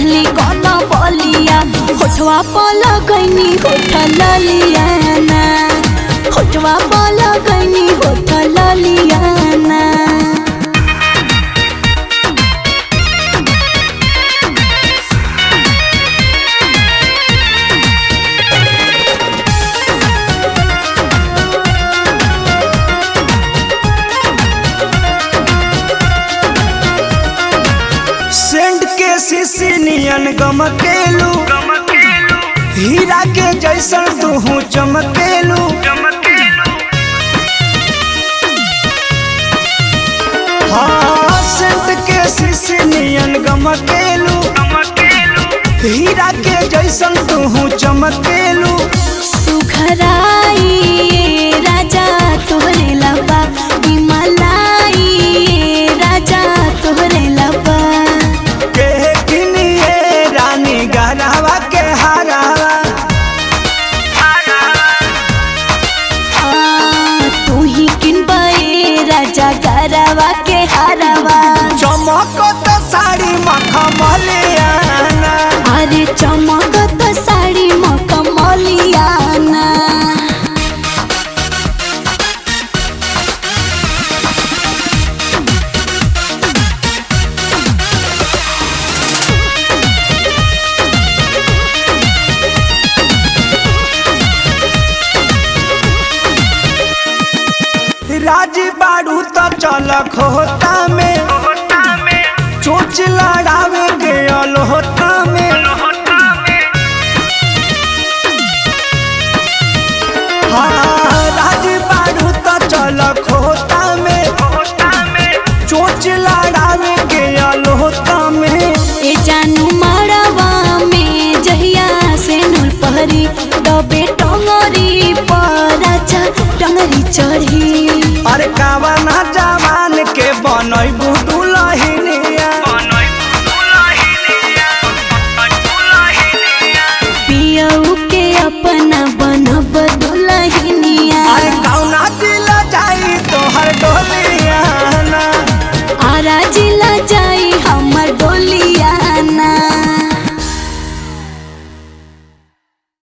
कान्हली कोना बोलिया होठवा पाला गईनी होठ ललियाना होठवा पाला गईनी होठ ललियाना। सेंट के शीशी नियन गमकेलू हीरा के जैसन तू चमकेलू। हाँ सेंट के शीशी नियन गमकेलू हीरा के जैसन तू चमकेलू। सुखराई राजा तोहरे लबा मलाई राजा तोहरे लबा गहरावा के हरावा तू ही किनबे राजा गहरावा के हरावा। चमकत साड़ी मखमलियाना अरे चमकत साड़ी मखमलियाना। राजी बाड़ू तो चल खोता में चोच लड़ावे के अलोता में। हाँ राजी बाड़ू तो चल खोता में चोच लड़ावे के अलोता में। ए जानू मड़वा में जहिया से नूल पहरी दबे टंगरी पर राजा टंगरी चढ़ी। अरे कावा